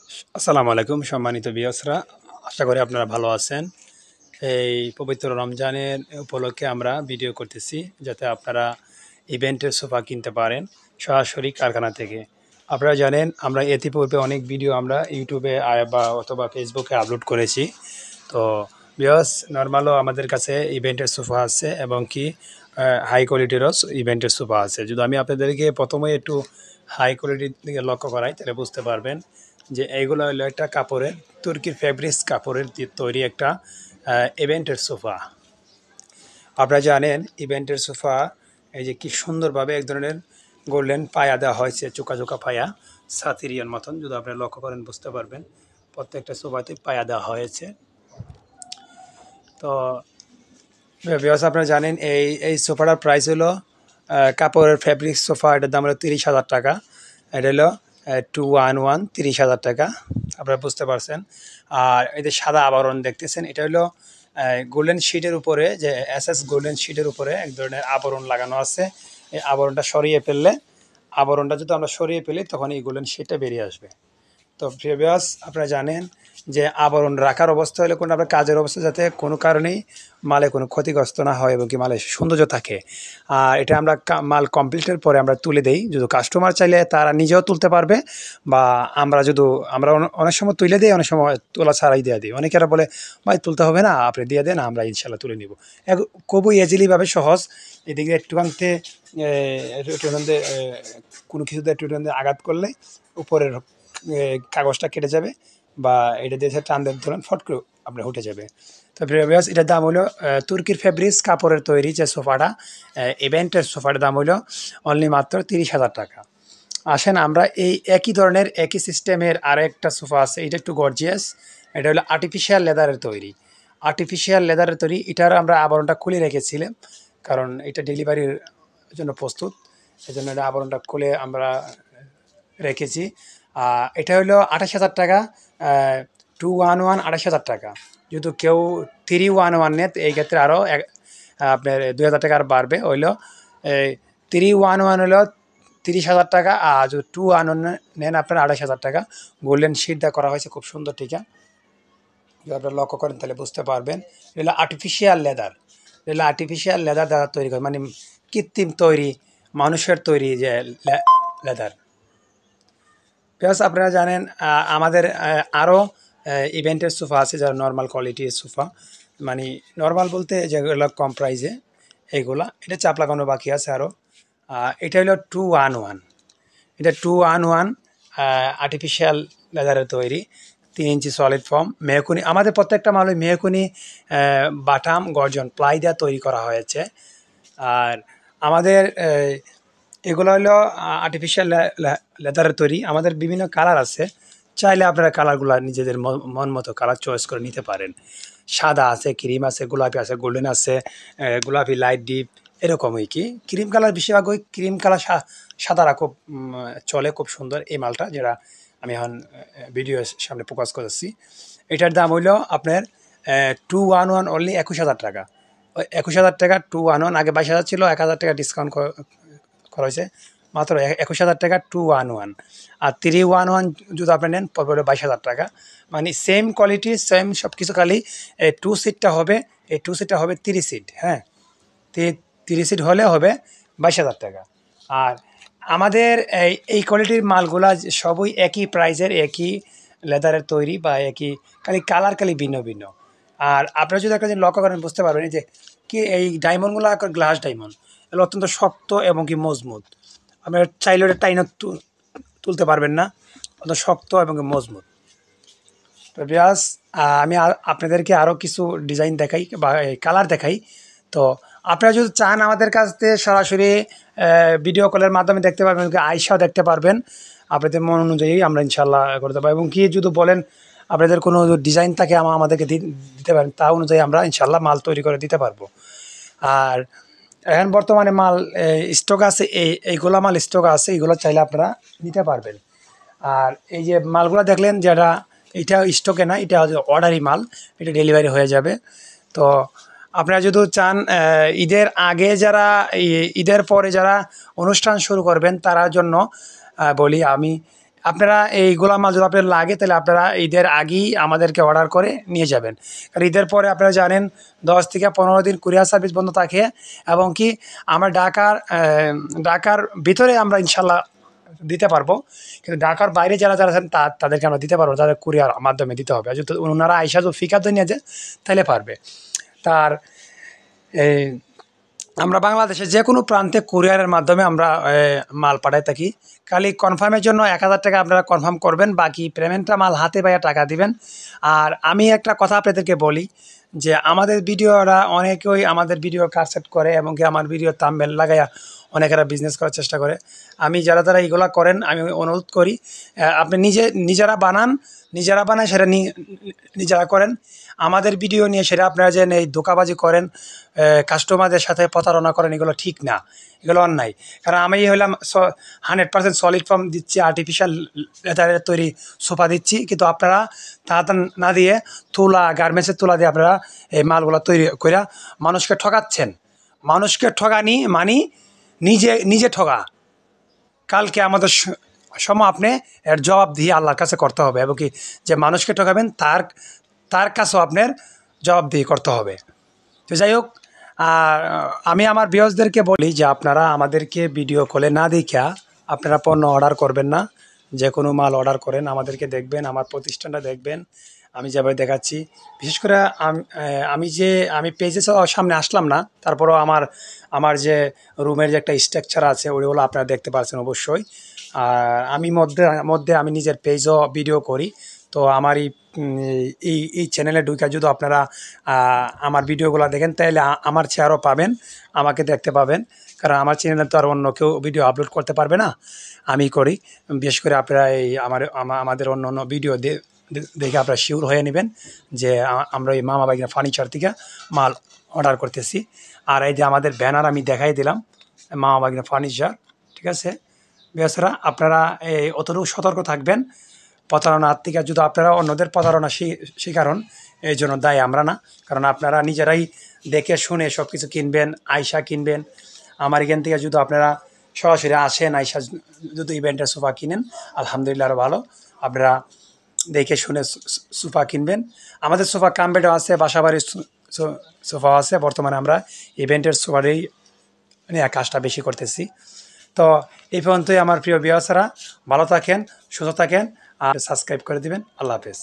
আসসালামু আলাইকুম সম্মানিত ভিউয়ার্সরা, আশা করি আপনারা ভালো আছেন। এই পবিত্র রমজানের উপলক্ষে আমরা ভিডিও করতেছি যাতে আপনারা ইভেন্টের সোফা কিনতে পারেন সরাসরি কারখানা থেকে। আপনারা জানেন আমরা ইতিপূর্বে অনেক ভিডিও আমরা ইউটিউবে বা অথবা ফেসবুকে আপলোড করেছি। তো ভিউয়ার্স, নর্মালও আমাদের কাছে ইভেন্টের সোফা আছে এবং কি হাই কোয়ালিটিরও ইভেন্টের সোফা আছে। যদি আমি আপনাদেরকে প্রথমে একটু হাই কোয়ালিটির দিকে লক্ষ্য করাই তাহলে বুঝতে পারবেন যে এইগুলো হলো একটা কাপড়ের, তুর্কির ফেব্রিক্স কাপড়ের দিয়ে তৈরি একটা ইভেন্টের সোফা। আপনারা জানেন ইভেন্টের সোফা এই যে কি সুন্দরভাবে এক ধরনের গোল্ডেন পায়া দেওয়া হয়েছে, চোকা চোকা পায়া, সাতিরিয়ার মতন। যদি আপনারা লক্ষ্য করেন বুঝতে পারবেন প্রত্যেকটা সোফাতে পায়া দেওয়া হয়েছে। তো ভিউয়ার্স, আপনারা জানেন এই এই সোফাটার প্রাইস হলো কাপড়ের ফেব্রিক্স সোফা, এটার দাম হলো 30,000 টাকা। এটা হলো 211 30,000 টাকা। আপনারা বুঝতে পারছেন। আর এই যে সাদা আবরণ দেখতেছেন, এটা হলো গোল্ডেন শিটের উপরে, যে এসএস গোল্ডেন শিটের উপরে এক ধরনের আবরণ লাগানো আছে। এই আবরণটা সরিয়ে ফেললে, আবরণটা যদি আমরা সরিয়ে ফেলি তখন এই গোল্ডেন শিটটা বেরিয়ে আসবে। তো প্রিয় ভিউয়ার্স, আপনারা জানেন যে আবরণ রাখার অবস্থা হলে কোনো আপনার কাজের অবস্থা যাতে কোনো কারণেই মালে কোনো ক্ষতিগ্রস্ত না হয় এবং কি মালের সৌন্দর্য থাকে। আর এটা আমরা মাল কমপ্লিটের পরে আমরা তুলে দেই। যদি কাস্টমার চাইলে তারা নিজেও তুলতে পারবে, বা আমরা অনেক সময় তুলে দিই, অনেক সময় তোলা ছাড়াই দিয়ে দিই। অনেকেরা বলে ভাই তুলতে হবে না, আপনি দিয়ে দেন, আমরা ইনশাল্লাহ তুলে নিব। খুবই ইজিলিভাবে সহজ। এদিকে একটুখানতে কোনো কিছুতে একটুখানতে আঘাত করলে উপরের কাগজটা কেটে যাবে, বা এটা দিয়ে টান দেন ধরেন ফট করে আপনার উঠে যাবে। তো ভিউয়ার্স, এটার দাম হলো তুর্কির ফেব্রিক্স কাপড়ের তৈরি যে সোফাটা, ইভেন্টের সোফাটার দাম হলো অনলি মাত্র 30,000 টাকা। আসেন আমরা এই একই ধরনের একই সিস্টেমের আরেকটা সোফা আছে, এটা একটু গর্জিয়াস। এটা হলো আর্টিফিশিয়াল লেদারের তৈরি। আর্টিফিশিয়াল লেদারের তৈরি, এটার আমরা আবরণটা খুলে রেখেছিলাম কারণ এটা ডেলিভারির জন্য প্রস্তুত, এই জন্য এটা আবরণটা খুলে আমরা রেখেছি। এটা হলো 28,000 টাকা। 211 28,000 টাকা। যদি কেউ 311 নেন এই ক্ষেত্রে আরও আপনার 2,000 টাকা আর বাড়বে, হইলো 311 হলো 30,000 টাকা। আর যদি 211 নেন আপনার 28,000 টাকা। গোল্ডেন শিট দেওয়া করা হয়েছে, খুব সুন্দর। ঠিক আছে, যদি আপনারা লক্ষ্য করেন তাহলে বুঝতে পারবেন। এগুলো আর্টিফিশিয়াল লেদার, এগুলো আর্টিফিশিয়াল লেদার দ্বারা তৈরি করে, মানে কৃত্রিম তৈরি, মানুষের তৈরি যে লেদার। প্লাস আপনারা জানেন আমাদের আরও ইভেন্টের সোফা আছে যারা নর্মাল কোয়ালিটির সোফা, মানে নর্মাল বলতে যেগুলো কম প্রাইসে এইগুলা। এটা চাপ লাগানো বাকি আছে আরও। এটা হলো 211, এটা 211 আর্টিফিশিয়াল লেদারের তৈরি, 3 ইঞ্চি সলিড ফর্ম মেহকুনি। আমাদের প্রত্যেকটা মাল মেহকুনি বাটাম গর্জন প্লাই দেওয়া তৈরি করা হয়েছে। আর আমাদের এগুলো হলো আর্টিফিশিয়াল লেদারের তৈরি। আমাদের বিভিন্ন কালার আছে, চাইলে আপনারা কালারগুলো নিজেদের মন মতো কালার চয়েস করে নিতে পারেন। সাদা আছে, ক্রিম আছে, গোলাপি আছে, গোল্ডেন আছে, গোলাপি লাইট ডিপ, এরকমই কি ক্রিম কালার, বেশিরভাগ ওই ক্রিম কালার, সাদারা খুব চলে, খুব সুন্দর এই মালটা, যেটা আমি এখন ভিডিও সামনে ফোকাস করেছি। এটার দাম হইল আপনার 211 অনলি 21,000 টাকা। ওই 21,000 টাকা 211, আগে 22,000 ছিল, 1,000 টাকা ডিসকাউন্ট করা হয়েছে, মাত্র 21,000 টাকা 211। আর 311 যদি আপনি নেন পড়বে 22,000 টাকা। মানে সেম কোয়ালিটি, সেম সব কিছু, খালি এই 2 সিটটা হবে, এই 2 সিটটা হবে 30 সিট। হ্যাঁ, 30 সিট হলে হবে 22,000 টাকা। আর আমাদের এই কোয়ালিটির মালগুলা সবই একই প্রাইজের, একই লেদারের তৈরি, বা একই, খালি কালার খালি ভিন্ন ভিন্ন। আর আপনারা যদি একটা জিনিস লক্ষ্য করেন বুঝতে পারবেন, এই যে কি এই ডায়মন্ডগুলো গ্লাস ডায়মন্ড, এগুলো অত্যন্ত শক্ত এবং কি মজবুত। আপনারা চাইলে ওটা টাইনা তুলতে পারবেন না, অত শক্ত এবং মজবুত। তো বিয়াস, আমি আপনাদেরকে আরও কিছু ডিজাইন দেখাই বা কালার দেখাই। তো আপনারা যদি চান আমাদের কাছ থেকে সরাসরি ভিডিও কলের মাধ্যমে দেখতে পারবেন, আইসাও দেখতে পারবেন। আপনাদের মন অনুযায়ী আমরা ইনশাল্লাহ করতে পারবো, এবং কি যদি বলেন আপনাদের কোনো ডিজাইন থাকে আমাদেরকে দিতে পারেন, তা অনুযায়ী আমরা ইনশাল্লাহ মাল তৈরি করে দিতে পারবো। আর এখন বর্তমানে মাল স্টক আছে, এইগুলো মাল স্টক আছে, এইগুলো চাইলে আপনারা নিতে পারবেন। আর এই যে মালগুলো দেখলেন, যেটা এটা স্টকে না, এটা অর্ডারি মাল, এটা ডেলিভারি হয়ে যাবে। তো আপনারা যদি চান ঈদের আগে যারা, ঈদের পরে যারা অনুষ্ঠান শুরু করবেন তার জন্য বলি আমি, আপনারা এইগুলা মাল যদি আপনার লাগে তাহলে আপনারা ঈদের আগেই আমাদেরকে অর্ডার করে নিয়ে যাবেন। কারণ ঈদের পরে আপনারা জানেন 10 থেকে 15 দিন কুরিয়ার সার্ভিস বন্ধ থাকে, এবং কি আমরা ঢাকার ভিতরে আমরা ইনশাল্লাহ দিতে পারবো, কিন্তু ঢাকার বাইরে যারা যারা আছেন তাদেরকে আমরা দিতে পারবো, তাদের কুরিয়ার মাধ্যমে দিতে হবে। যদি ওনারা আইসা যদি ফিকার নিয়ে যায় তাহলে পারবে। তার এই আমরা বাংলাদেশের যে কোনো প্রান্তে কুরিয়ারের মাধ্যমে আমরা মাল পাঠাই থাকি। খালি কনফার্মের জন্য 1000 টাকা আপনারা কনফার্ম করবেন, বাকি পেমেন্টটা মাল হাতে পাইয়া টাকা দিবেন। আর আমি একটা কথা আপনাদেরকে বলি যে আমাদের ভিডিওরা অনেকেই আমাদের ভিডিও কাটসেট করে, এবং কি আমার ভিডিও থাম্বনেল লাগাইয়া অনেকেরা বিজনেস করার চেষ্টা করে। আমি যারা এইগুলা করেন আমি অনুরোধ করি আপনি নিজেরা বানান সেটা নিজেরা করেন। আমাদের ভিডিও নিয়ে সেটা আপনারা যে এই ধোঁকাবাজি করেন, কাস্টমারদের সাথে প্রতারণা করেন, এগুলো ঠিক না, এগুলো অন্যায়। কারণ আমি হলাম 100% সলিড ফর্ম দিচ্ছি, আর্টিফিশিয়াল লেদারের তৈরি সোফা দিচ্ছি, কিন্তু আপনারা তা না দিয়ে গার্মেন্টসের তুলা দিয়ে আপনারা এই মালগুলো তৈরি করে মানুষকে ঠকাচ্ছেন। মানুষকে ঠকানি মানে নিজে ঠকা। কালকে আমাদের সময় আপনি এর জবাব দিয়ে আল্লাহর কাছে করতে হবে, এবং কি যে মানুষকে ঠকাবেন তার কাছেও আপনার জবাবদিহি করতে হবে। তো যাই হোক, আর আমি আমার ভিউয়ার্সদেরকে বলি যে আপনারা আমাদেরকে ভিডিও কলে না দেখা আপনারা পণ্য অর্ডার করবেন না। যে কোনো মাল অর্ডার করেন আমাদেরকে দেখবেন, আমার প্রতিষ্ঠানটা দেখবেন, আমি যেভাবে দেখাচ্ছি। বিশেষ করে আমি পেজে সামনে আসলাম না, তারপরেও আমার যে রুমের যে একটা স্ট্রাকচার আছে ওইগুলো আপনারা দেখতে পাচ্ছেন অবশ্যই। আর আমি মধ্যে আমি নিজের পেজও ভিডিও করি। তো আমার এই চ্যানেলে ঢুকে যদি আপনারা আমার ভিডিওগুলো দেখেন তাহলে আমার চেহারাও পাবেন, আমাকে দেখতে পাবেন। কারণ আমার চ্যানেলে তো আর অন্য কেউ ভিডিও আপলোড করতে পারবে না, আমি করি। বিশেষ করে আপনারা আমাদের অন্য ভিডিও দেখে আপনারা শিওর হয়ে নেবেন যে আমরা এই মামা বাগিনা ফার্নিচার থেকে মাল অর্ডার করতেছি। আর এই যে আমাদের ব্যানার আমি দেখাই দিলাম, মামা বাগিনা ফার্নিচার, ঠিক আছে। বেসরা আপনারা অতটুকু সতর্ক থাকবেন প্রতারণার থেকে। যদি আপনারা অন্যদের প্রতারণা শিকার হন, এই জন্য দায়ী আমরা না। কারণ আপনারা নিজেরাই দেখে শুনে সব কিছু কিনবেন, আয়সা কিনবেন। আমার এখান থেকে যদি আপনারা সরাসরি আসেন, আয়সা যদি ইভেন্টের সোফা কিনেন, আলহামদুলিল্লাহ আরও ভালো। আপনারা দেখে শুনে সোফা কিনবেন। আমাদের সোফা কাম বেডও আছে, বাসাবাড়ির সোফা আছে। বর্তমানে আমরা ইভেন্টের সোফারই কাজটা বেশি করতেছি। তো এই পর্যন্তই আমার প্রিয় ভিউয়ার্সরা, ভালো থাকেন, সুস্থ থাকেন, আর সাবস্ক্রাইব করে দিবেন। আল্লাহ হাফেজ।